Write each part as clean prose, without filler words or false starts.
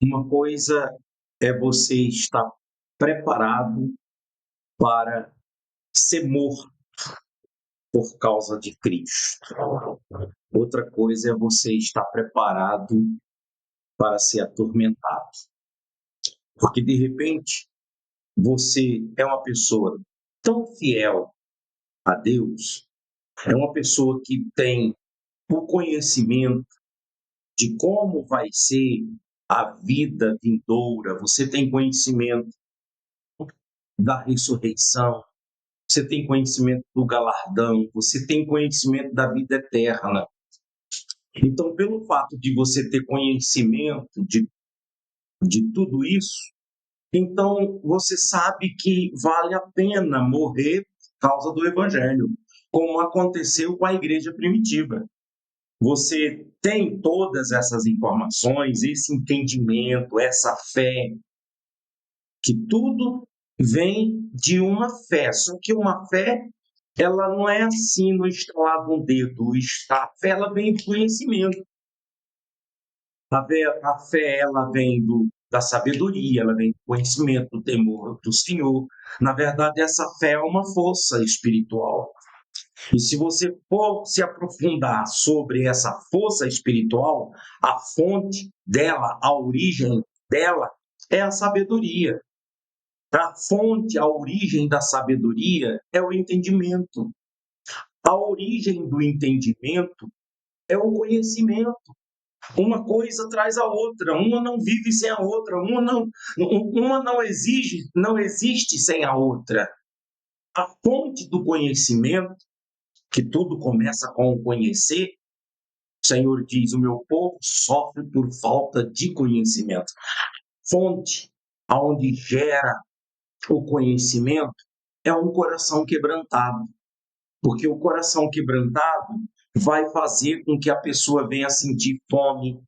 Uma coisa é você estar preparado para ser morto por causa de Cristo. Outra coisa é você estar preparado para ser atormentado. Porque, de repente, você é uma pessoa tão fiel a Deus, é uma pessoa que tem o conhecimento de como vai ser a vida vindoura, você tem conhecimento da ressurreição, você tem conhecimento do galardão, você tem conhecimento da vida eterna. Então, pelo fato de você ter conhecimento de tudo isso, então você sabe que vale a pena morrer por causa do Evangelho, como aconteceu com a igreja primitiva. Você tem todas essas informações, esse entendimento, essa fé, que tudo vem de uma fé. Só que uma fé, ela não é assim no estalar de um dedo. A fé, ela vem do conhecimento. A fé ela vem da sabedoria, ela vem do conhecimento, do temor do Senhor. Na verdade, essa fé é uma força espiritual. E se você for se aprofundar sobre essa força espiritual, a fonte dela, a origem dela, é a sabedoria. A fonte, a origem da sabedoria é o entendimento. A origem do entendimento é o conhecimento. Uma coisa traz a outra, uma não vive sem a outra, uma não exige, não existe sem a outra. A fonte do conhecimento, que tudo começa com o conhecer, o Senhor diz: o meu povo sofre por falta de conhecimento. Fonte aonde gera o conhecimento é um coração quebrantado, porque o coração quebrantado vai fazer com que a pessoa venha sentir fome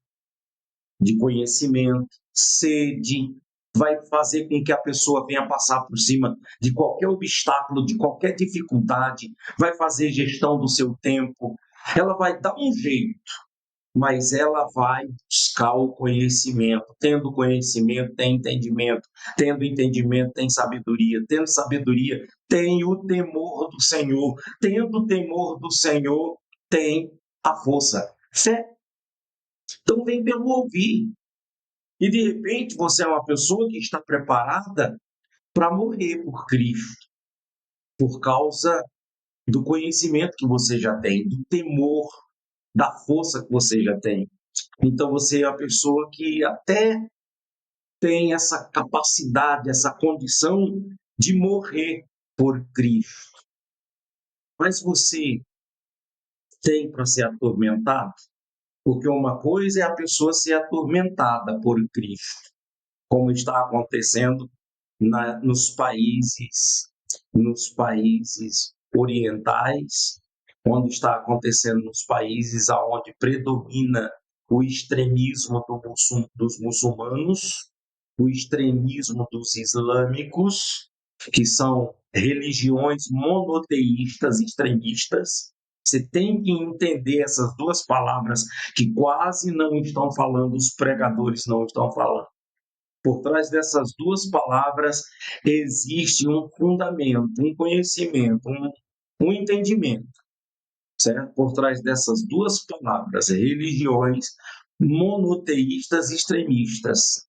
de conhecimento, sede, vai fazer com que a pessoa venha passar por cima de qualquer obstáculo, de qualquer dificuldade, vai fazer gestão do seu tempo, ela vai dar um jeito, mas ela vai buscar o conhecimento. Tendo conhecimento, tem entendimento. Tendo entendimento, tem sabedoria. Tendo sabedoria, tem o temor do Senhor. Tendo o temor do Senhor, tem a força. Fé. Então vem pelo ouvir. E de repente você é uma pessoa que está preparada para morrer por Cristo, por causa do conhecimento que você já tem, do temor, da força que você já tem. Então você é a pessoa que até tem essa capacidade, essa condição de morrer por Cristo. Mas você tem para ser atormentado? Porque uma coisa é a pessoa ser atormentada por Cristo, como está acontecendo nos países orientais, onde está acontecendo nos países onde predomina o extremismo dos muçulmanos, o extremismo dos islâmicos, que são religiões monoteístas extremistas. Você tem que entender essas duas palavras que quase não estão falando, os pregadores não estão falando. Por trás dessas duas palavras existe um fundamento, um conhecimento, um entendimento, certo? Por trás dessas duas palavras, religiões monoteístas extremistas,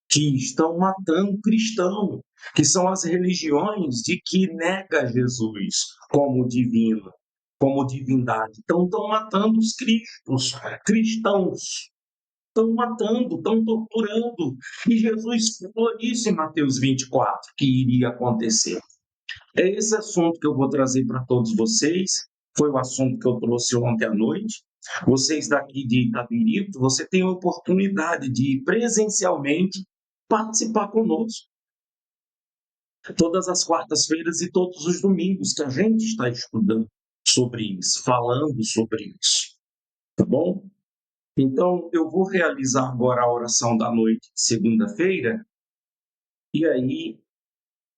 que estão matando cristão, que são as religiões de que nega Jesus como divino, como divindade. Então estão matando os cristãos. Estão matando, estão torturando. E Jesus falou isso em Mateus 24, que iria acontecer. É esse assunto que eu vou trazer para todos vocês. Foi o assunto que eu trouxe ontem à noite. Vocês daqui de Itabirito, você tem a oportunidade de presencialmente participar conosco. Todas as quartas-feiras e todos os domingos que a gente está estudando sobre isso, falando sobre isso. Tá bom? Então, eu vou realizar agora a oração da noite de segunda-feira, e aí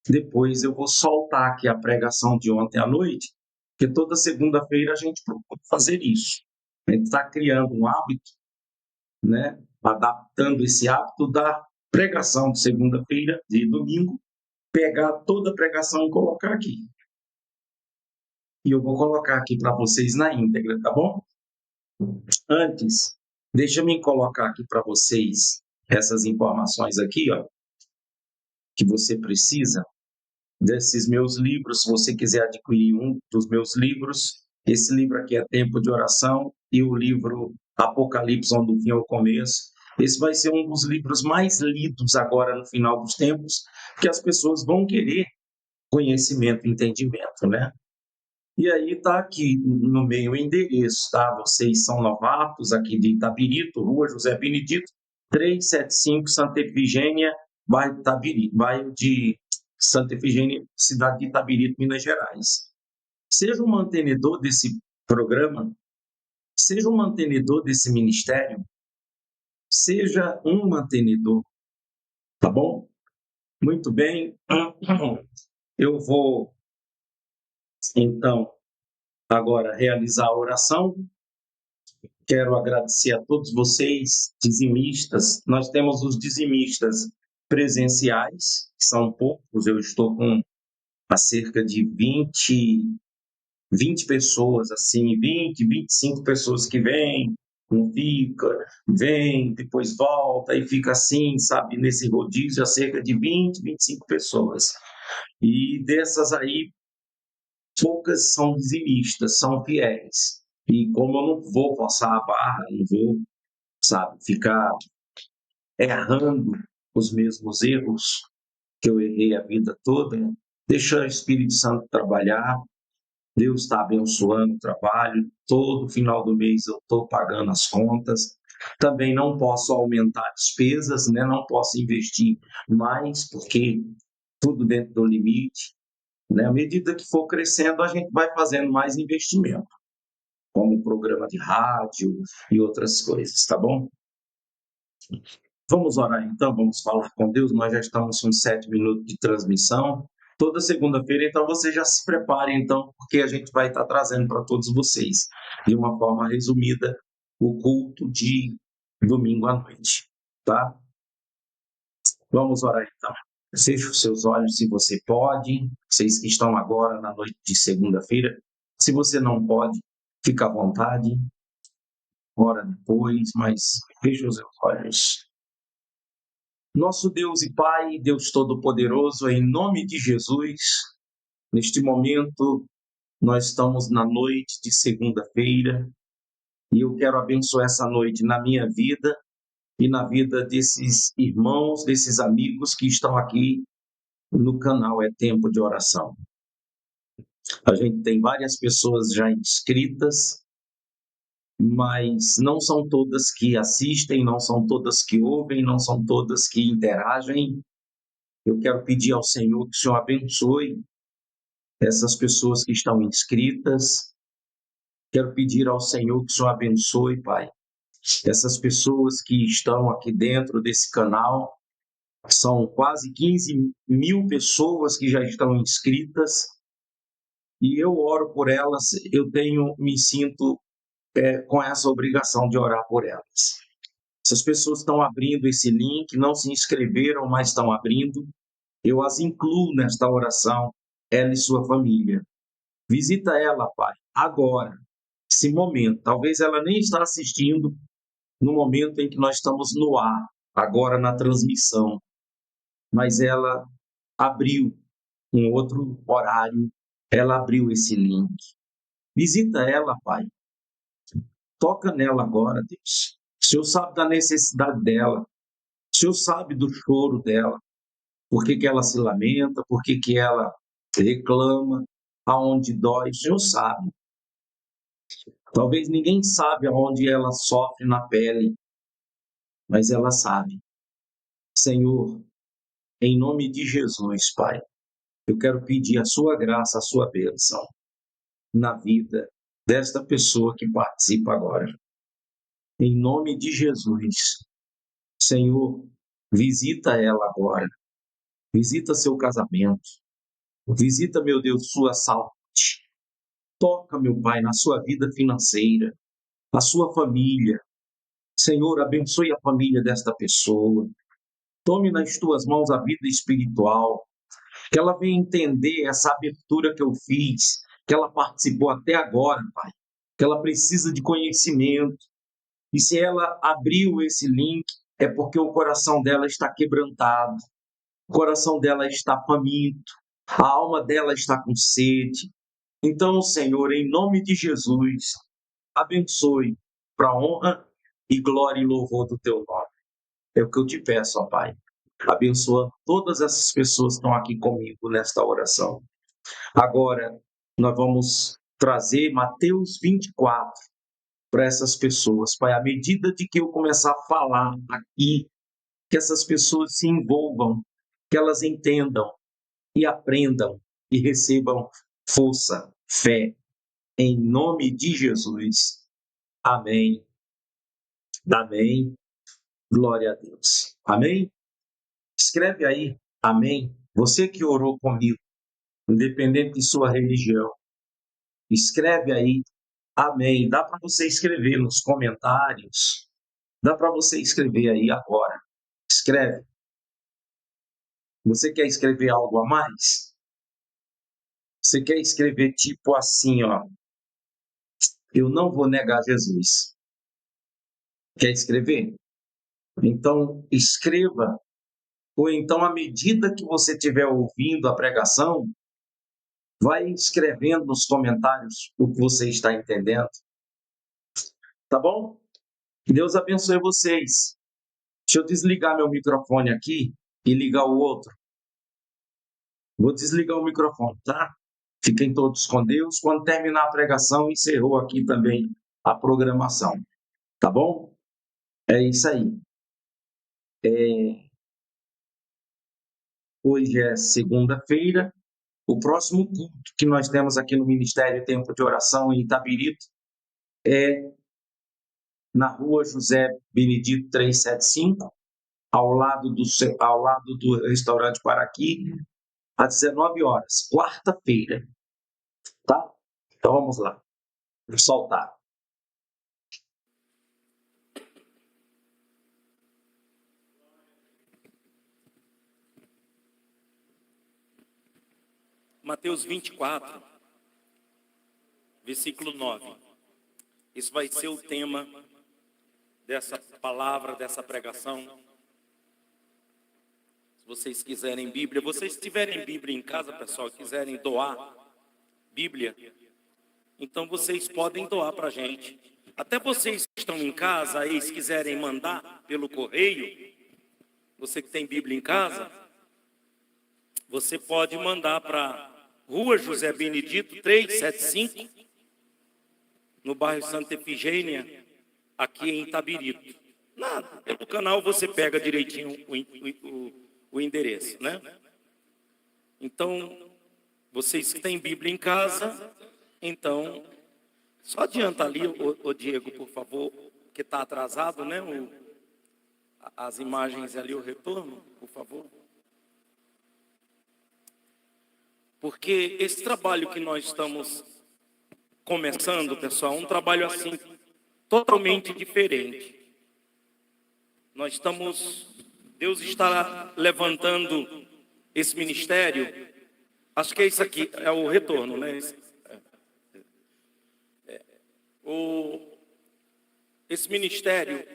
depois eu vou soltar aqui a pregação de ontem à noite, porque toda segunda-feira a gente procura fazer isso. A gente está criando um hábito, né? Adaptando esse hábito da pregação de segunda-feira, de domingo, pegar toda a pregação e colocar aqui. E eu vou colocar aqui para vocês na íntegra, tá bom? Antes, deixa eu me colocar aqui para vocês essas informações aqui, ó, que você precisa desses meus livros. Se você quiser adquirir um dos meus livros, esse livro aqui é Tempo de Oração e o livro Apocalipse, onde o fim é o começo. Esse vai ser um dos livros mais lidos agora no final dos tempos, que as pessoas vão querer conhecimento e entendimento, né? E aí está aqui no meio o endereço, tá? Vocês são novatos aqui de Itabirito, Rua José Benedito, 375 Santa Efigênia, bairro de Santa Efigênia, cidade de Itabirito, Minas Gerais. Seja um mantenedor desse programa, seja um mantenedor desse ministério, seja um mantenedor, tá bom? Muito bem. Eu vou, então, agora realizar a oração. Quero agradecer a todos vocês, dizimistas. Nós temos os dizimistas presenciais, que são poucos, eu estou com a cerca de 20 pessoas, assim, 25 pessoas que vêm, não fica, vem, depois volta e fica assim, sabe, nesse rodízio, a cerca de 25 pessoas. E dessas aí, poucas são dizimistas, são fiéis. E como eu não vou forçar a barra, não vou, sabe, ficar errando os mesmos erros que eu errei a vida toda, deixa o Espírito Santo trabalhar. Deus está abençoando o trabalho. Todo final do mês eu estou pagando as contas. Também não posso aumentar despesas, né? Não posso investir mais, porque tudo dentro do limite. Né? À medida que for crescendo, a gente vai fazendo mais investimento, como programa de rádio e outras coisas, tá bom? Vamos orar então, vamos falar com Deus. Nós já estamos com 7 minutos de transmissão. Toda segunda-feira, então você já se prepare, então, porque a gente vai estar trazendo para todos vocês, de uma forma resumida, o culto de domingo à noite, tá? Vamos orar então. Feche os seus olhos se você pode, vocês que estão agora na noite de segunda-feira. Se você não pode, fica à vontade, ora depois, mas feche os seus olhos. Nosso Deus e Pai, Deus Todo-Poderoso, em nome de Jesus, neste momento nós estamos na noite de segunda-feira e eu quero abençoar essa noite na minha vida e na vida desses irmãos, desses amigos que estão aqui no canal É Tempo de Oração. A gente tem várias pessoas já inscritas, mas não são todas que assistem, não são todas que ouvem, não são todas que interagem. Eu quero pedir ao Senhor que o Senhor abençoe essas pessoas que estão inscritas. Quero pedir ao Senhor que o Senhor abençoe, Pai, essas pessoas que estão aqui dentro desse canal. São quase 15 mil pessoas que já estão inscritas e eu oro por elas. Me sinto com essa obrigação de orar por elas. Essas pessoas estão abrindo esse link, não se inscreveram, mas estão abrindo. Eu as incluo nesta oração, ela e sua família. Visita ela, Pai, agora, esse momento. Talvez ela nem está assistindo no momento em que nós estamos no ar, agora na transmissão, mas ela abriu um outro horário, ela abriu esse link. Visita ela, Pai. Toca nela agora, Deus. O Senhor sabe da necessidade dela. O Senhor sabe do choro dela. Por que que ela se lamenta, por que que ela reclama, aonde dói, o Senhor sabe. Talvez ninguém sabe aonde ela sofre na pele, mas ela sabe. Senhor, em nome de Jesus, Pai, eu quero pedir a sua graça, a sua bênção na vida desta pessoa que participa agora. Em nome de Jesus, Senhor, visita ela agora. Visita seu casamento. Visita, meu Deus, sua saúde. Toca, meu Pai, na sua vida financeira. a sua família. Senhor, abençoe a família desta pessoa. Tome nas tuas mãos a vida espiritual, que ela venha entender essa abertura que eu fiz, que ela participou até agora, Pai, que ela precisa de conhecimento. E se ela abriu esse link, é porque o coração dela está quebrantado, o coração dela está faminto, a alma dela está com sede. Então, Senhor, em nome de Jesus, abençoe para a honra e glória e louvor do teu nome. É o que eu te peço, ó Pai. Abençoa todas essas pessoas que estão aqui comigo nesta oração. Agora, nós vamos trazer Mateus 24 para essas pessoas. Pai, à medida de que eu começar a falar aqui, que essas pessoas se envolvam, que elas entendam e aprendam e recebam força, fé, em nome de Jesus. Amém. Amém. Glória a Deus. Amém? Escreve aí, amém. Você que orou comigo, independente de sua religião, escreve aí, amém. Dá para você escrever nos comentários. Dá para você escrever aí agora. Escreve. Você quer escrever algo a mais? Você quer escrever tipo assim, ó. Eu não vou negar Jesus. Quer escrever? Então, escreva. Ou então, à medida que você estiver ouvindo a pregação, vai escrevendo nos comentários o que você está entendendo. Tá bom? Que Deus abençoe vocês. Deixa eu desligar meu microfone aqui e ligar o outro. Vou desligar o microfone, tá? Fiquem todos com Deus. Quando terminar a pregação, encerrou aqui também a programação. Tá bom? É isso aí. Hoje é segunda-feira. O próximo culto que nós temos aqui no Ministério Tempo de Oração em Itabirito é na rua José Benedito 375, ao lado do restaurante Paraqui, às 19 horas, quarta-feira. Tá? Então vamos lá. Vou soltar. Mateus 24, versículo 9. Esse vai ser o tema dessa palavra, dessa pregação. Se vocês quiserem Bíblia, vocês tiverem Bíblia em casa, pessoal, quiserem doar Bíblia, então vocês podem doar para a gente. Até vocês que estão em casa, aí, se quiserem mandar pelo correio, você que tem Bíblia em casa, você pode mandar para Rua José Benedito 375, no bairro Santa Efigênia, aqui em Itabirito. Pelo canal você pega direitinho o endereço, né? Então, vocês que têm Bíblia em casa, então, só adianta ali, o Diego, por favor, que está atrasado, né? As imagens ali, o retorno, por favor. Porque esse trabalho que nós estamos começando, pessoal, é um trabalho assim, totalmente diferente. Deus está levantando esse ministério, acho que é isso aqui, é o retorno, né? Esse ministério,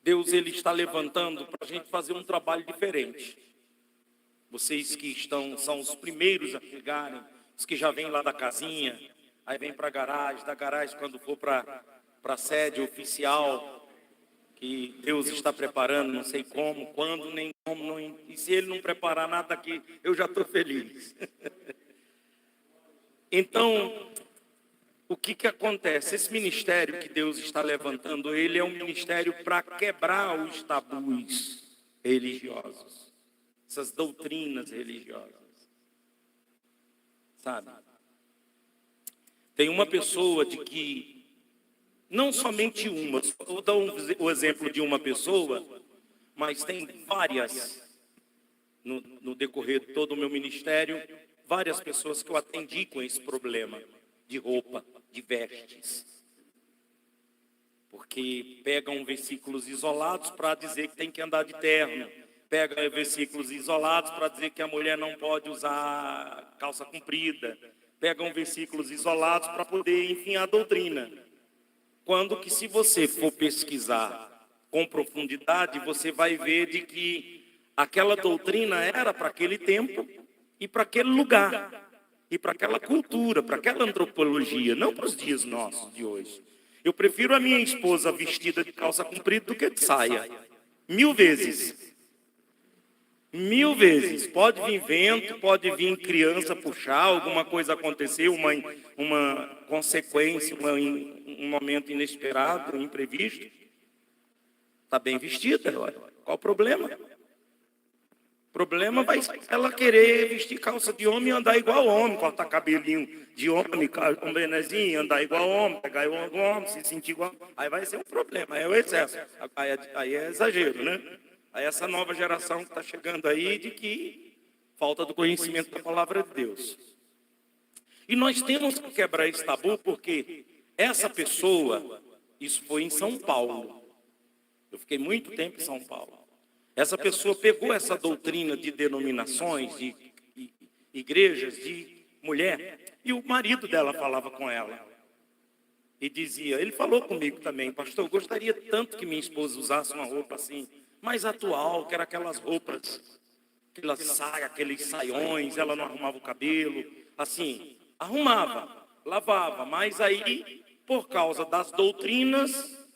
Deus ele está levantando para a gente fazer um trabalho diferente. Vocês que são os primeiros a chegarem, os que já vêm lá da casinha, aí vem para a garagem, da garagem quando for para a sede oficial, que Deus está preparando, não sei como, quando, nem como, não, e se Ele não preparar nada aqui, eu já estou feliz. Então, o que acontece? Esse ministério que Deus está levantando, ele é um ministério para quebrar os tabus religiosos. Essas doutrinas religiosas, sabe? Tem uma pessoa de que, não somente uma, vou dar o exemplo de uma pessoa, mas tem várias, no decorrer de todo o meu ministério, várias pessoas que eu atendi com esse problema de roupa, de vestes. porque pegam versículos isolados para dizer que tem que andar de terno, pegam versículos isolados para dizer que a mulher não pode usar calça comprida, pegam versículos isolados para poder, enfim, a doutrina. Quando que, se você for pesquisar com profundidade, você vai ver de que aquela doutrina era para aquele tempo e para aquele lugar, e para aquela cultura, para aquela antropologia, não para os dias nossos de hoje. Eu prefiro a minha esposa vestida de calça comprida do que de saia. 1000 vezes. 1000 vezes. Pode vir vento, pode vir criança puxar, alguma coisa acontecer, uma consequência, um momento inesperado, imprevisto. Está bem vestida, olha. Qual o problema? O problema vai ser ela querer vestir calça de homem e andar igual homem, cortar cabelinho de homem, um benezinho, andar igual homem, pegar igual homem, se sentir igual. Aí vai ser um problema, aí é o excesso. Aí é exagero, né? Aí essa nova geração que está chegando aí de que falta do conhecimento da palavra de Deus. E nós temos que quebrar esse tabu porque essa pessoa, isso foi em São Paulo. Eu fiquei muito tempo em São Paulo. Essa pessoa pegou essa doutrina de denominações, de igrejas, de mulher, e o marido dela falava com ela. E dizia, ele falou comigo também, pastor, eu gostaria tanto que minha esposa usasse uma roupa assim, mais atual, que era aquelas roupas, aquelas saias, aqueles saiões, ela não arrumava o cabelo, assim, arrumava, lavava, mas aí, por causa das doutrinas,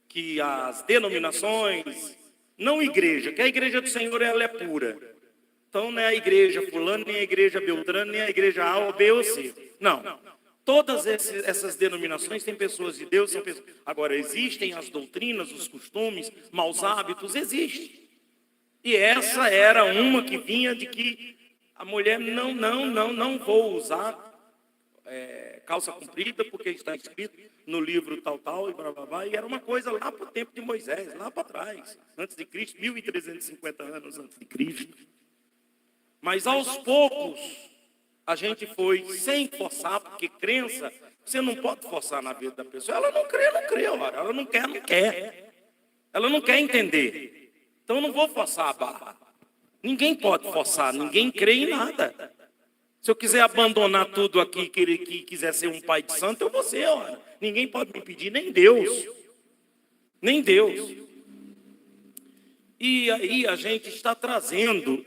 que as denominações, não igreja, que a igreja do Senhor ela é pura. Então não é a igreja fulano, nem a igreja beltrano, nem a igreja A ou B ou C. Não. Todas essas denominações têm pessoas de Deus, são pessoas. Agora, existem as doutrinas, os costumes, maus hábitos, existe. E essa era uma que vinha de que a mulher não vou usar calça comprida, porque está escrito no livro tal, e blá, blá, blá, e era uma coisa lá para o tempo de Moisés, lá para trás, antes de Cristo, 1350 anos antes de Cristo. Mas aos poucos, a gente foi sem forçar, porque crença, você não pode forçar na vida da pessoa. Ela não crê, ora. Ela não quer. Ela não quer entender. Então eu não vou forçar a barra. Ninguém pode forçar, ninguém crê em nada. Se eu quiser abandonar tudo aqui, que quiser ser um pai de santo, eu vou ser, ora. Ninguém pode me impedir, nem Deus. Nem Deus. E aí a gente está trazendo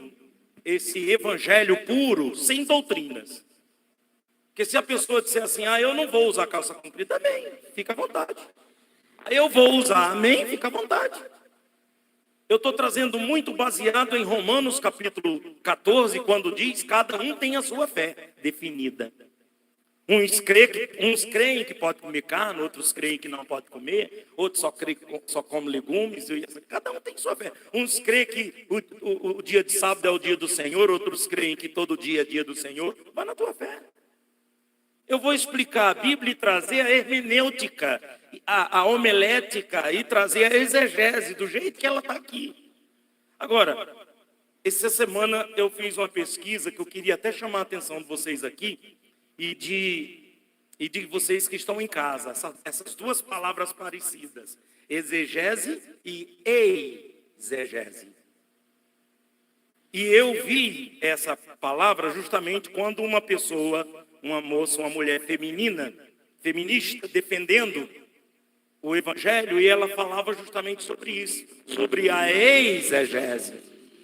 esse evangelho puro, sem doutrinas. Porque se a pessoa disser assim, eu não vou usar calça comprida, amém, fica à vontade. Eu vou usar, amém, fica à vontade. Eu estou trazendo muito baseado em Romanos capítulo 14, quando diz, cada um tem a sua fé definida. Uns creem que pode comer carne, outros creem que não pode comer, outros só comem legumes, cada um tem sua fé. Uns creem que o dia de sábado é o dia do Senhor, outros creem que todo dia é dia do Senhor. Vai na tua fé. Eu vou explicar a Bíblia e trazer a hermenêutica, a homilética e trazer a exegese do jeito que ela está aqui. Agora, essa semana eu fiz uma pesquisa que eu queria até chamar a atenção de vocês aqui e de vocês que estão em casa. Essas duas palavras parecidas, exegese e exegese. E eu vi essa palavra justamente quando uma pessoa, uma moça, uma mulher feminista, defendendo o evangelho, e ela falava justamente sobre isso, sobre a exegese.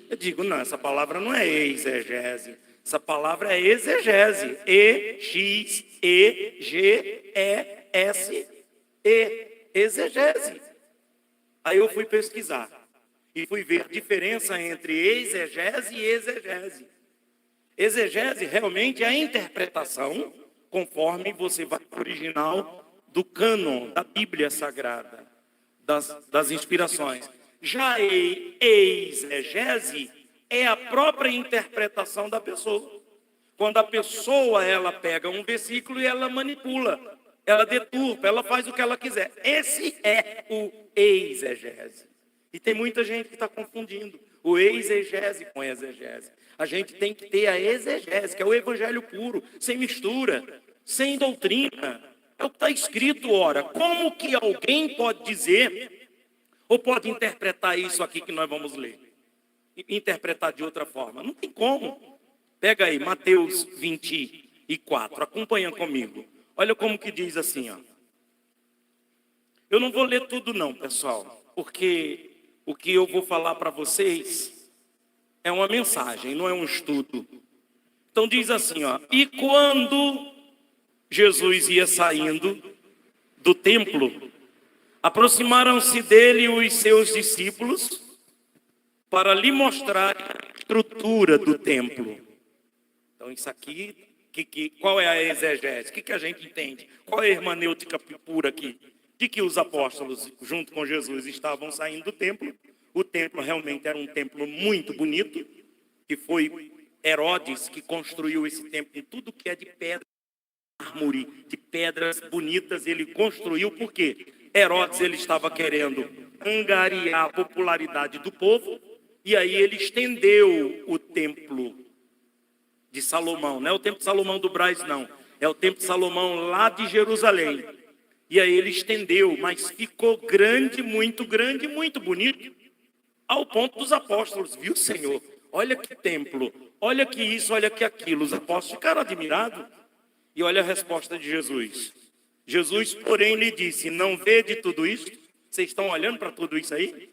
Eu digo, não, essa palavra não é exegese, essa palavra é exegese, E-X-E-G-E-S-E, exegese. Aí eu fui pesquisar e fui ver a diferença entre exegese e exegese. Exegese realmente é a interpretação, conforme você vai para o original do cânon da Bíblia Sagrada, das inspirações. Já exegese é a própria interpretação da pessoa. Quando a pessoa ela pega um versículo e ela manipula, ela deturpa, ela faz o que ela quiser. Esse é o exegese. E tem muita gente que está confundindo o exegese com exegese. A gente tem que ter a exegese, que é o evangelho puro, sem mistura, sem doutrina. É o que está escrito, ora. Como que alguém pode dizer, ou pode interpretar isso aqui que nós vamos ler? Interpretar de outra forma? Não tem como. Pega aí, Mateus 24, acompanha comigo. Olha como que diz assim, ó. Eu não vou ler tudo não, pessoal, porque o que eu vou falar para vocês é uma mensagem, não é um estudo. Então diz assim, ó. E quando Jesus ia saindo do templo, aproximaram-se dele os seus discípulos para lhe mostrar a estrutura do templo. Então isso aqui, qual é a exegese? O que a gente entende? Qual é a hermenêutica pura aqui? De que os apóstolos, junto com Jesus, estavam saindo do templo. O templo realmente era um templo muito bonito, que foi Herodes que construiu esse templo, tudo que é de pedra, mármore, de pedras bonitas, ele construiu. Por quê? Herodes, ele estava querendo angariar a popularidade do povo, e aí ele estendeu o templo de Salomão. Não é o templo de Salomão do Brás, não. É o templo de Salomão lá de Jerusalém. E aí ele estendeu, mas ficou grande, muito bonito, ao ponto dos apóstolos, viu, Senhor? Olha que templo, olha que isso, olha que aquilo. Os apóstolos ficaram admirados. E olha a resposta de Jesus. Jesus, porém, lhe disse, não vede tudo isso? Vocês estão olhando para tudo isso aí?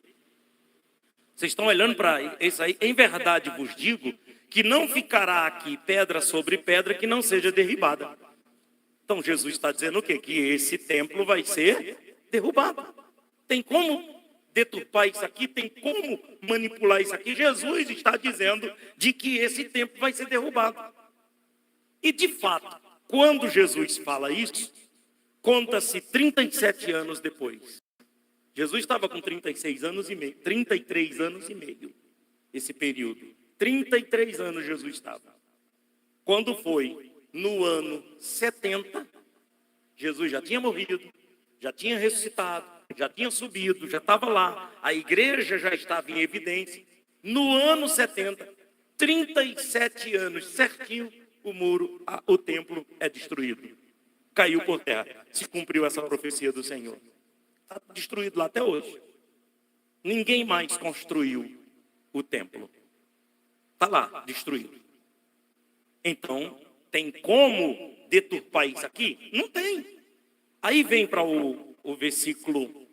Vocês estão olhando para isso aí? Em verdade vos digo que não ficará aqui pedra sobre pedra que não seja derribada. Então Jesus está dizendo o quê? Que esse templo vai ser derrubado. Tem como deturpar isso aqui? Tem como manipular isso aqui? Jesus está dizendo de que esse templo vai ser derrubado. E de fato, quando Jesus fala isso, conta-se 37 anos depois. Jesus estava com 33 anos e meio, esse período. 33 anos Jesus estava. Quando foi no ano 70, Jesus já tinha morrido, já tinha ressuscitado, já tinha subido, já estava lá. A igreja já estava em evidência. No ano 70, 37 anos certinho, o muro, o templo é destruído. Caiu por terra. Se cumpriu essa profecia do Senhor. Está destruído lá até hoje. Ninguém mais construiu o templo. Está lá, destruído. Então, tem como deturpar isso aqui? Não tem. Aí vem para o versículo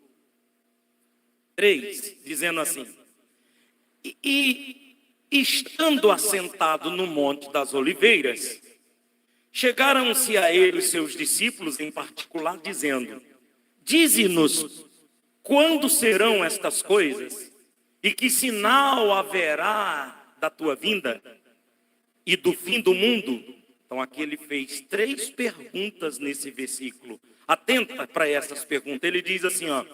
3, dizendo assim: e estando assentado no Monte das Oliveiras, chegaram-se a ele os seus discípulos em particular, dizendo: dize-nos, quando serão estas coisas? E que sinal haverá da tua vinda e do fim do mundo? Então aqui ele fez 3 perguntas nesse versículo. Atenta para essas perguntas. Ele diz assim, ó,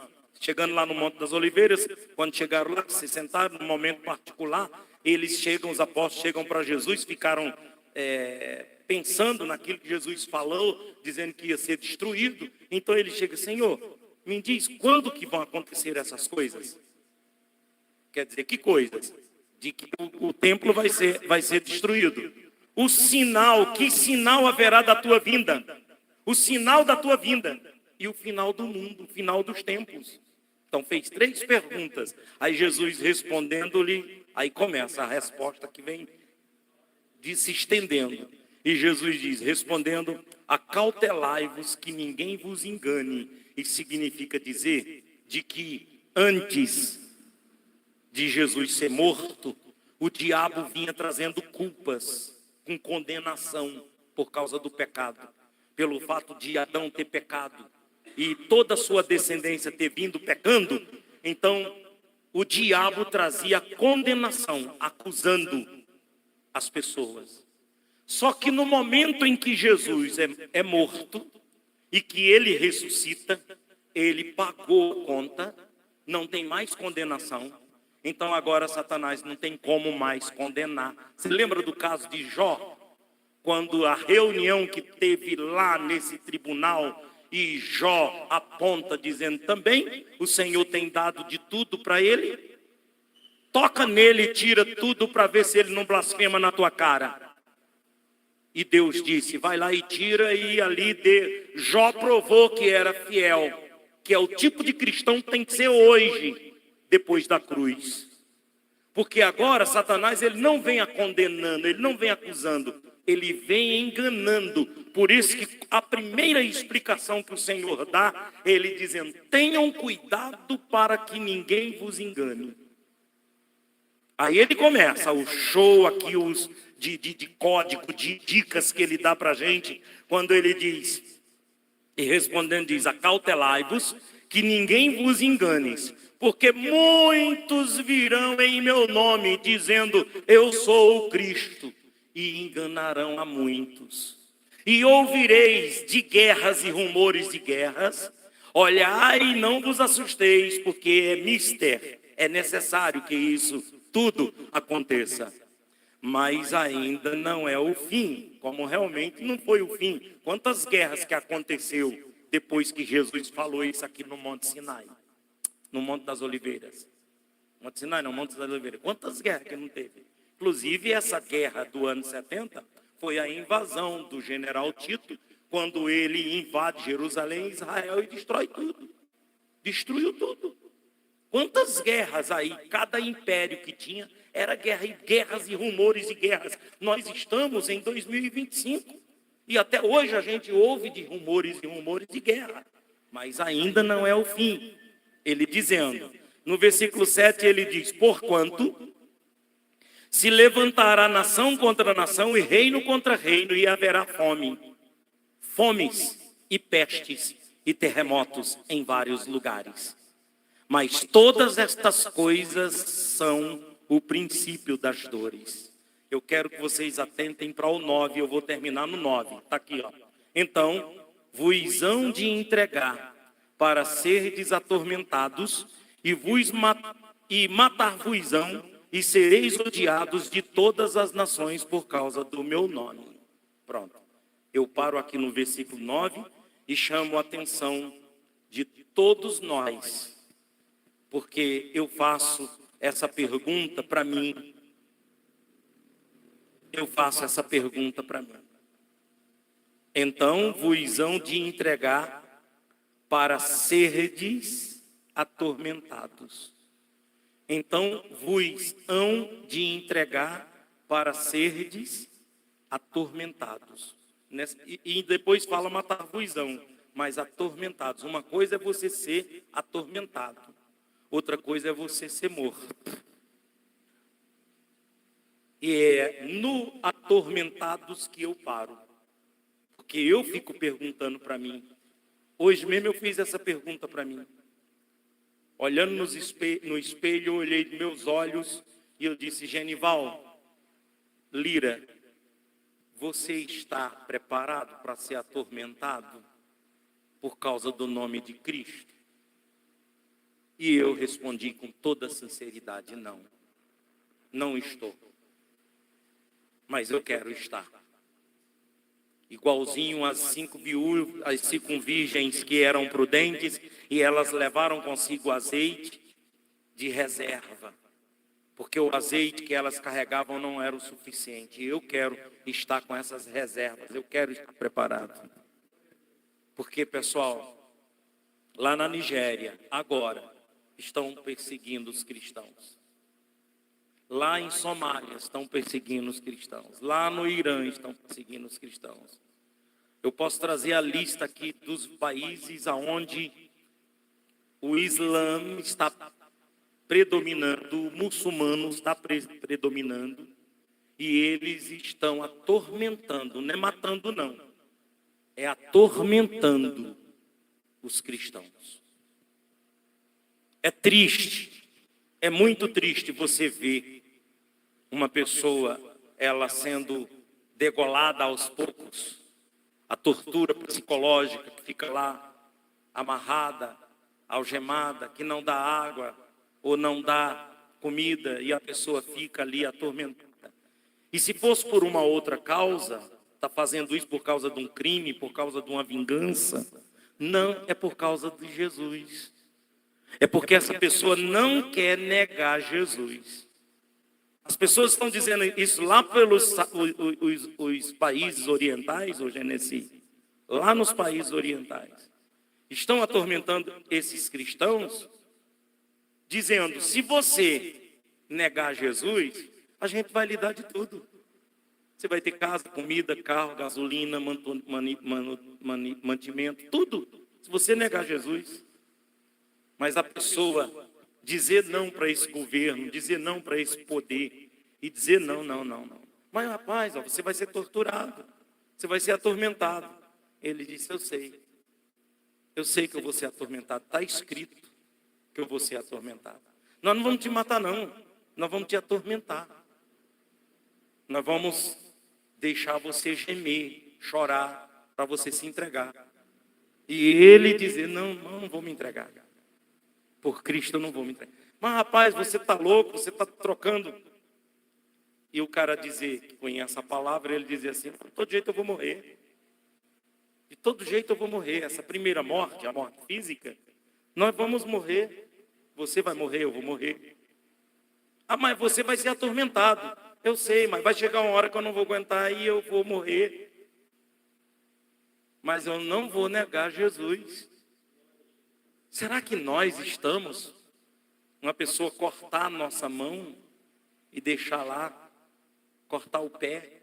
chegando lá no Monte das Oliveiras, quando chegaram lá, se sentaram num momento particular, eles chegam, os apóstolos chegam para Jesus, ficaram pensando naquilo que Jesus falou, dizendo que ia ser destruído. Então ele chega: Senhor, me diz quando que vão acontecer essas coisas? Quer dizer, que coisas? De que o templo vai ser destruído. O sinal, que sinal haverá da tua vinda? O sinal da tua vinda e o final do mundo, o final dos tempos. Então fez 3 perguntas. Aí Jesus respondendo-lhe, aí começa a resposta que vem se estendendo. E Jesus diz, respondendo: acautelai-vos que ninguém vos engane. Isso significa dizer de que antes de Jesus ser morto, o diabo vinha trazendo culpas, com condenação por causa do pecado, pelo fato de Adão ter pecado e toda a sua descendência ter vindo pecando. Então o diabo trazia condenação, acusando as pessoas. Só que no momento em que Jesus é morto e que ele ressuscita, ele pagou a conta, não tem mais condenação. Então agora Satanás não tem como mais condenar. Você lembra do caso de Jó? Quando a reunião que teve lá nesse tribunal, e Jó aponta dizendo também, o Senhor tem dado de tudo para ele, toca nele e tira tudo para ver se ele não blasfema na tua cara. E Deus disse, vai lá e tira, e ali Jó provou que era fiel, que é o tipo de cristão que tem que ser hoje, depois da cruz. Porque agora Satanás, ele não vem condenando, ele não vem acusando, ele vem enganando. Por isso que a primeira explicação que o Senhor dá, ele dizendo, tenham cuidado para que ninguém vos engane. Aí ele começa o show aqui, de código, de dicas que ele dá para a gente, quando ele diz, e respondendo diz, acautelai-vos, que ninguém vos engane, porque muitos virão em meu nome, dizendo, eu sou o Cristo, e enganarão a muitos. E ouvireis de guerras e rumores de guerras, olhai e não vos assusteis, porque é necessário que isso tudo aconteça. Mas ainda não é o fim, como realmente não foi o fim. Quantas guerras que aconteceu depois que Jesus falou isso aqui no Monte Sinai, no Monte das Oliveiras? Monte Sinai não, Monte das Oliveiras. Quantas guerras que não teve? Inclusive essa guerra do ano 70 foi a invasão do general Tito, quando ele invade Jerusalém, Israel e destrói tudo. Destruiu tudo. Quantas guerras aí, cada império que tinha, era guerra, e guerras e rumores de guerras. Nós estamos em 2025 e até hoje a gente ouve de rumores e rumores de guerra, mas ainda não é o fim. Ele dizendo, no versículo 7 ele diz, porquanto se levantará nação contra nação e reino contra reino, e haverá fomes e pestes e terremotos em vários lugares. Mas todas estas coisas são o princípio das dores. Eu quero que vocês atentem para o 9, eu vou terminar no 9. Está aqui, ó. Então, vos hão de entregar para serdes atormentados, e matar-vos-ão, e sereis odiados de todas as nações por causa do meu nome. Pronto. Eu paro aqui no versículo 9 e chamo a atenção de todos nós, porque eu faço essa pergunta para mim. Eu faço essa pergunta para mim. Então vos hão de entregar para serdes atormentados. Então vos hão de entregar para serdes atormentados. E depois fala matar-vos-ão, mas atormentados. Uma coisa é você ser atormentado, outra coisa é você ser morto. E é no atormentados que eu paro. Porque eu fico perguntando para mim. Hoje mesmo eu fiz essa pergunta para mim. Olhando no espelho, eu olhei nos meus olhos e eu disse, Genival, Lira, você está preparado para ser atormentado por causa do nome de Cristo? E eu respondi com toda sinceridade, não. Não estou. Mas eu quero estar. Igualzinho às 5 virgens que eram prudentes, e elas levaram consigo azeite de reserva, porque o azeite que elas carregavam não era o suficiente. Eu quero estar com essas reservas, eu quero estar preparado. Porque, pessoal, lá na Nigéria, agora, estão perseguindo os cristãos. Lá em Somália estão perseguindo os cristãos. Lá no Irã estão perseguindo os cristãos. Eu posso trazer a lista aqui dos países onde o Islã está predominando, o muçulmano está predominando, e eles estão atormentando, não é matando não, é atormentando os cristãos. É triste, é muito triste você ver uma pessoa, ela sendo degolada aos poucos, a tortura psicológica que fica lá amarrada, algemada, que não dá água ou não dá comida e a pessoa fica ali atormentada. E se fosse por uma outra causa, está fazendo isso por causa de um crime, por causa de uma vingança, não, é por causa de Jesus. É porque essa pessoa não quer negar Jesus. As pessoas estão dizendo isso lá pelos os países orientais, ô Genesi, lá nos países orientais. Estão atormentando esses cristãos, dizendo, se você negar Jesus, a gente vai lhe dar de tudo. Você vai ter casa, comida, carro, gasolina, mantimento, tudo. Se você negar Jesus. Mas a pessoa dizer não para esse governo, dizer não para esse poder, e dizer não. Mas rapaz, ó, você vai ser torturado, você vai ser atormentado. Ele disse, eu sei que eu vou ser atormentado, está escrito que eu vou ser atormentado. Nós não vamos te matar não, nós vamos te atormentar. Nós vamos deixar você gemer, chorar, para você se entregar. E ele dizer, não vou me entregar. Por Cristo eu não vou me entregar. Mas rapaz, você está louco, você está trocando. E o cara dizer que conhece a palavra, ele dizia assim, de todo jeito eu vou morrer. De todo jeito eu vou morrer. Essa primeira morte, a morte física, nós vamos morrer. Você vai morrer, eu vou morrer. Ah, mas você vai ser atormentado. Eu sei, mas vai chegar uma hora que eu não vou aguentar e eu vou morrer. Mas eu não vou negar Jesus. Será que nós estamos, uma pessoa cortar a nossa mão e deixar lá, cortar o pé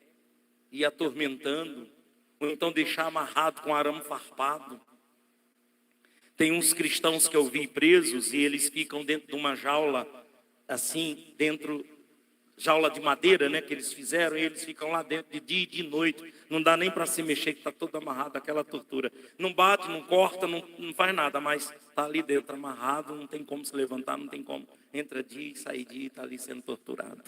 e ir atormentando, ou então deixar amarrado com arame farpado? Tem uns cristãos que eu vi presos e eles ficam dentro de uma jaula, assim, jaula de madeira, né, que eles fizeram, e eles ficam lá dentro de dia e de noite, não dá nem para se mexer, que está todo amarrado, aquela tortura. Não bate, não corta, não faz nada, mas está ali dentro amarrado, não tem como se levantar, não tem como, entra dia e sai dia, está ali sendo torturado.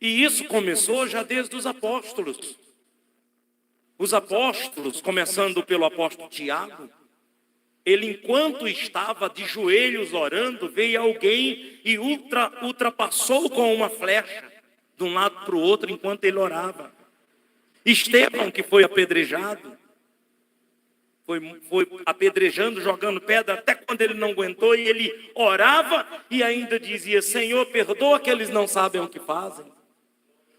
E isso começou já desde os apóstolos. Os apóstolos, começando pelo apóstolo Tiago, ele, enquanto estava de joelhos orando, veio alguém e ultrapassou com uma flecha de um lado para o outro enquanto ele orava. Estevão, que foi apedrejado, foi apedrejando, jogando pedra, até quando ele não aguentou, e ele orava e ainda dizia, Senhor, perdoa que eles não sabem o que fazem.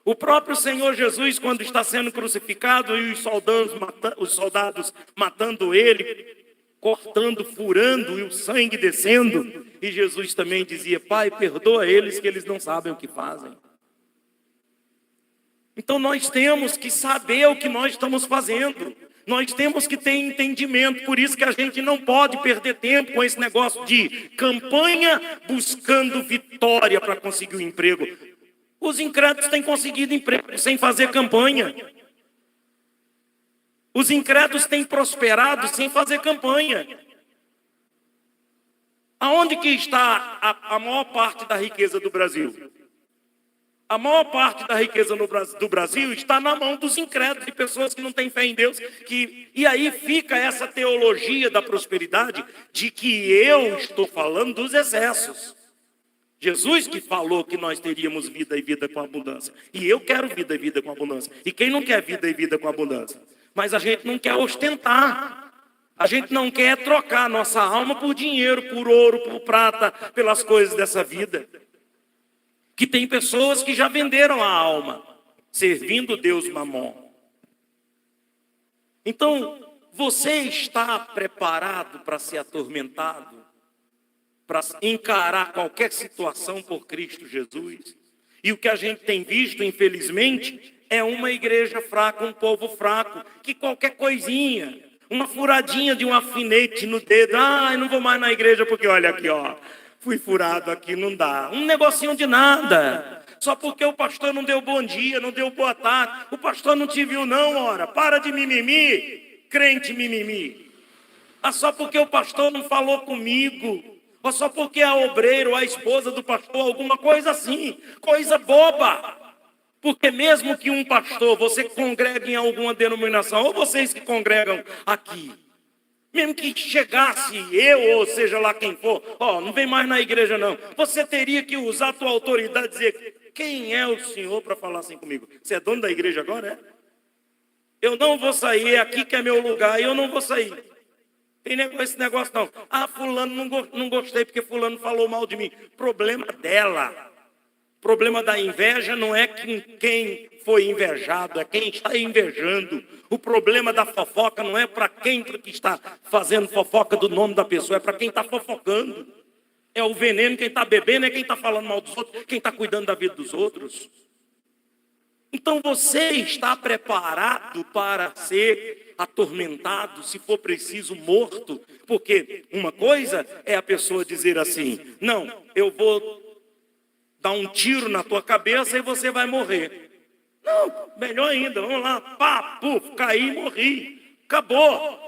O próprio Senhor Jesus, quando está sendo crucificado e os soldados matando ele, cortando, furando e o sangue descendo, e Jesus também dizia, Pai, perdoa eles que eles não sabem o que fazem. Então nós temos que saber o que nós estamos fazendo, nós temos que ter entendimento, por isso que a gente não pode perder tempo com esse negócio de campanha buscando vitória para conseguir um emprego. Os incrédulos têm conseguido emprego sem fazer campanha. Os incrédulos têm prosperado sem fazer campanha. Aonde que está a maior parte da riqueza do Brasil? A maior parte da riqueza do Brasil está na mão dos incrédulos, de pessoas que não têm fé em Deus. E aí fica essa teologia da prosperidade, de que eu estou falando dos excessos. Jesus que falou que nós teríamos vida e vida com abundância. E eu quero vida e vida com abundância. E quem não quer vida e vida com abundância? Mas a gente não quer ostentar. A gente não quer trocar nossa alma por dinheiro, por ouro, por prata, pelas coisas dessa vida. Que tem pessoas que já venderam a alma, servindo Deus Mamon. Então, você está preparado para ser atormentado? Para encarar qualquer situação por Cristo Jesus? E o que a gente tem visto, infelizmente, é uma igreja fraca, um povo fraco, que qualquer coisinha, uma furadinha de um alfinete no dedo, eu não vou mais na igreja porque olha aqui, ó, fui furado aqui, não dá. Um negocinho de nada, só porque o pastor não deu bom dia, não deu boa tarde, o pastor não te viu não, ora, para de mimimi, crente mimimi. Só porque o pastor não falou comigo, ou só porque a obreira ou a esposa do pastor, alguma coisa assim, coisa boba. Porque mesmo que um pastor, você congrega em alguma denominação, ou vocês que congregam aqui, mesmo que chegasse eu, ou seja lá quem for, não vem mais na igreja não, você teria que usar a tua autoridade e dizer, quem é o senhor para falar assim comigo? Você é dono da igreja agora, é? Eu não vou sair, é aqui que é meu lugar, e eu não vou sair. Tem esse negócio não. Fulano não gostei porque fulano falou mal de mim. Problema dela. O problema da inveja não é quem foi invejado, é quem está invejando. O problema da fofoca não é para quem que está fazendo fofoca do nome da pessoa, é para quem está fofocando. É o veneno, quem está bebendo, é quem está falando mal dos outros, quem está cuidando da vida dos outros. Então você está preparado para ser atormentado, se for preciso, morto? Porque uma coisa é a pessoa dizer assim: não, eu vou dar um tiro na tua cabeça e você vai morrer. Não, melhor ainda, vamos lá, pá, puf, caí, morri, acabou.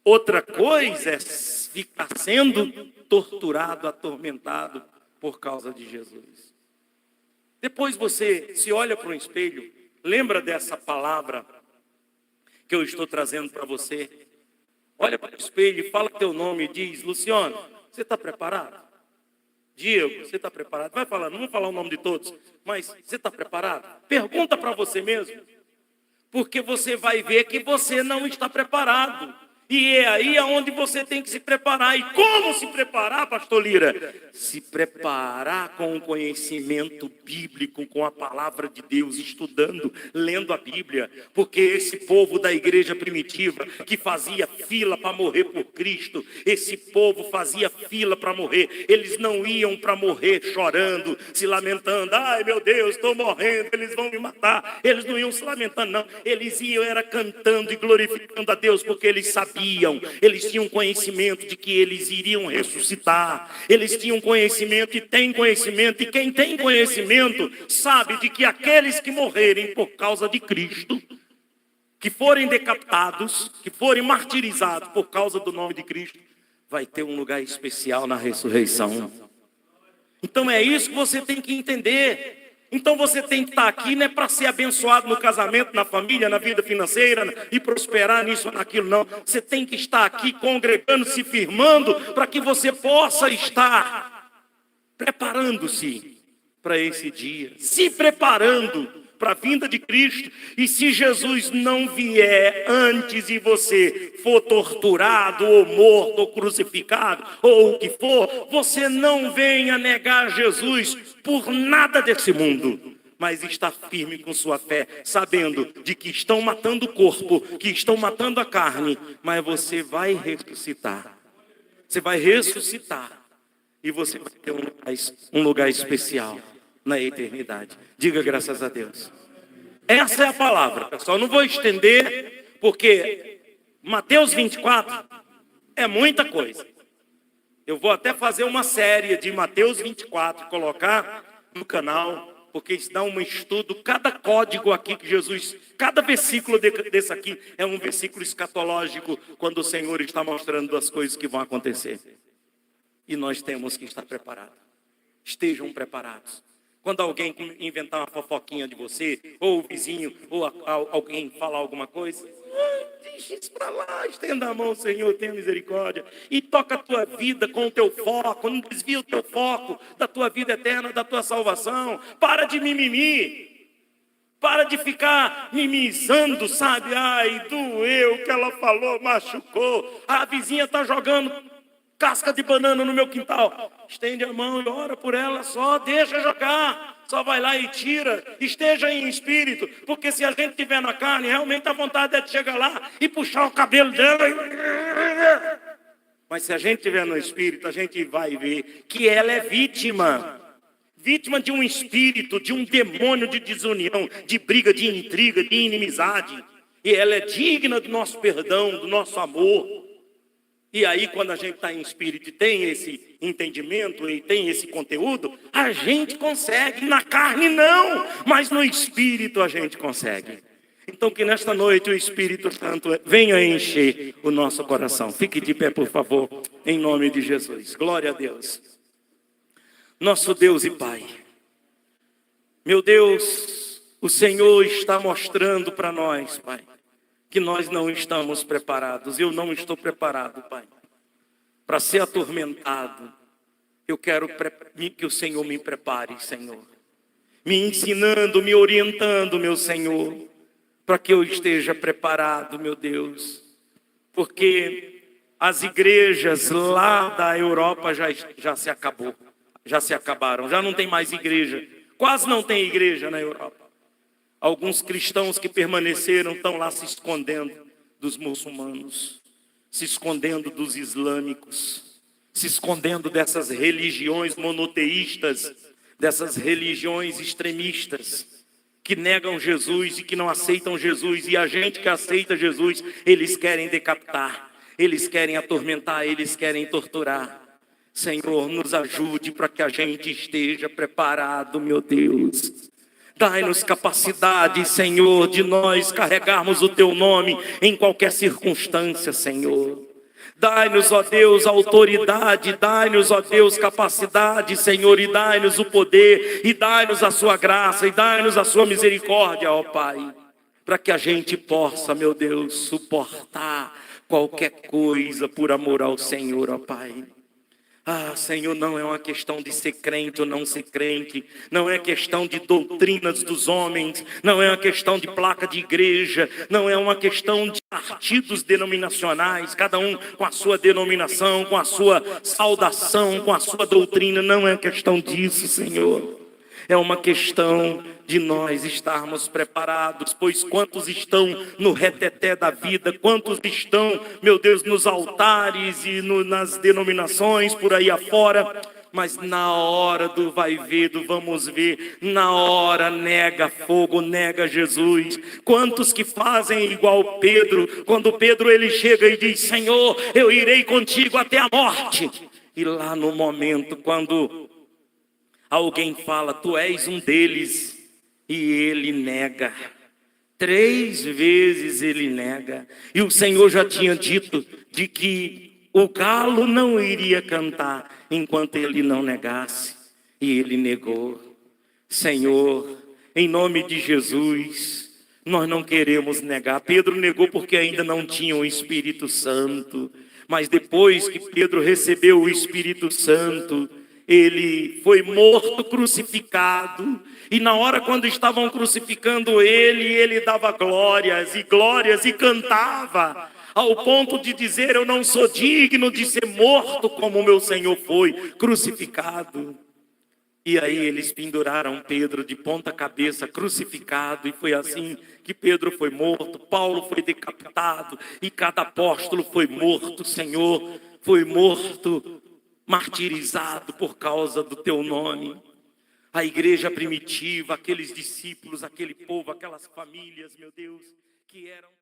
Outra coisa é ficar sendo torturado, atormentado por causa de Jesus. Depois você se olha para um espelho, lembra dessa palavra que eu estou trazendo para você? Olha para o espelho e fala teu nome e diz: Luciano, você está preparado? Diego, você está preparado? Vai falar, não vou falar o nome de todos, mas você está preparado? Pergunta para você mesmo, porque você vai ver que você não está preparado. E é aí aonde você tem que se preparar. E como se preparar, pastor Lira? Se preparar com o conhecimento bíblico, com a palavra de Deus, estudando, lendo a Bíblia. Porque esse povo da igreja primitiva, que fazia fila para morrer por Cristo, esse povo fazia fila para morrer. Eles não iam para morrer chorando, se lamentando: ai meu Deus, estou morrendo, eles vão me matar. Eles não iam se lamentando, não. Eles iam era cantando e glorificando a Deus, porque eles sabiam, eles tinham conhecimento de que eles iriam ressuscitar. Eles tinham conhecimento e têm conhecimento, e quem tem conhecimento sabe de que aqueles que morrerem por causa de Cristo, que forem decapitados, que forem martirizados por causa do nome de Cristo, vai ter um lugar especial na ressurreição. Então é isso que você tem que entender. Então você tem que estar aqui, não é para ser abençoado no casamento, na família, na vida financeira e prosperar nisso ou naquilo, não. Você tem que estar aqui congregando, se firmando, para que você possa estar preparando-se para esse dia, se preparando para a vinda de Cristo. E se Jesus não vier antes e você for torturado, ou morto, ou crucificado, ou o que for, você não venha negar Jesus por nada desse mundo, mas está firme com sua fé, sabendo de que estão matando o corpo, que estão matando a carne, mas você vai ressuscitar. Você vai ressuscitar e você vai ter um lugar especial na eternidade. Diga graças a Deus. Essa é a palavra, pessoal. Não vou estender, porque Mateus 24 é muita coisa. Eu vou até fazer uma série de Mateus 24, colocar no canal, porque isso dá um estudo. Cada código aqui que Jesus, cada versículo desse aqui é um versículo escatológico, quando o Senhor está mostrando as coisas que vão acontecer. E nós temos que estar preparados. Estejam preparados. Quando alguém inventar uma fofoquinha de você, ou o vizinho, ou alguém falar alguma coisa, deixa isso para lá, estenda a mão, Senhor, tenha misericórdia, e toca a tua vida com o teu foco, não desvia o teu foco da tua vida eterna, da tua salvação. Para de mimimi, para de ficar mimizando, sabe? Ai, doeu o que ela falou, machucou, a vizinha está jogando casca de banana no meu quintal. Estende a mão e ora por ela só, deixa jogar. Só vai lá e tira. Esteja em espírito, porque se a gente estiver na carne, realmente a vontade é de chegar lá e puxar o cabelo dela. Mas se a gente estiver no espírito, a gente vai ver que ela é vítima. Vítima de um espírito, de um demônio de desunião, de briga, de intriga, de inimizade. E ela é digna do nosso perdão, do nosso amor. E aí, quando a gente está em espírito e tem esse entendimento e tem esse conteúdo, a gente consegue. Na carne não, mas no espírito a gente consegue. Então que nesta noite o Espírito Santo venha encher o nosso coração. Fique de pé, por favor, em nome de Jesus. Glória a Deus. Nosso Deus e Pai. Meu Deus, o Senhor está mostrando para nós, Pai, que nós não estamos preparados. Eu não estou preparado, Pai, para ser atormentado. Eu quero que o Senhor me prepare, Senhor. Me ensinando, me orientando, meu Senhor, para que eu esteja preparado, meu Deus. Porque as igrejas lá da Europa já se acabaram. Já não tem mais igreja Quase não tem igreja na Europa. Alguns cristãos que permaneceram estão lá se escondendo dos muçulmanos, se escondendo dos islâmicos, se escondendo dessas religiões monoteístas, dessas religiões extremistas, que negam Jesus e que não aceitam Jesus. E a gente que aceita Jesus, eles querem decapitar, eles querem atormentar, eles querem torturar. Senhor, nos ajude para que a gente esteja preparado, meu Deus. Dai-nos capacidade, Senhor, de nós carregarmos o Teu nome em qualquer circunstância, Senhor. Dai-nos, ó Deus, autoridade, dai-nos, ó Deus, capacidade, Senhor, e dai-nos o poder, e dai-nos a Sua graça, e dai-nos a Sua misericórdia, ó Pai, para que a gente possa, meu Deus, suportar qualquer coisa por amor ao Senhor, ó Pai. Ah, Senhor, não é uma questão de ser crente ou não ser crente, não é questão de doutrinas dos homens, não é uma questão de placa de igreja, não é uma questão de partidos denominacionais, cada um com a sua denominação, com a sua saudação, com a sua doutrina, não é questão disso, Senhor. É uma questão de nós estarmos preparados, pois quantos estão no reteté da vida, quantos estão, meu Deus, nos altares e nas denominações por aí afora, mas na hora do vai ver, do vamos ver, na hora nega fogo, nega Jesus. Quantos que fazem igual Pedro, quando Pedro ele chega e diz, Senhor, eu irei contigo até a morte. E lá no momento, quando alguém fala, tu és um deles, e ele nega. 3 vezes ele nega. E o Senhor já tinha dito de que o galo não iria cantar enquanto ele não negasse. E ele negou. Senhor, em nome de Jesus, nós não queremos negar. Pedro negou porque ainda não tinha o Espírito Santo. Mas depois que Pedro recebeu o Espírito Santo, ele foi morto, crucificado, e na hora quando estavam crucificando ele dava glórias e cantava, ao ponto de dizer, eu não sou digno de ser morto como o meu Senhor foi, crucificado. E aí eles penduraram Pedro de ponta cabeça, crucificado, e foi assim que Pedro foi morto, Paulo foi decapitado, e cada apóstolo foi morto, Senhor, foi morto, martirizado por causa do Teu nome. A igreja primitiva, aqueles discípulos, aquele povo, aquelas famílias, meu Deus, que eram...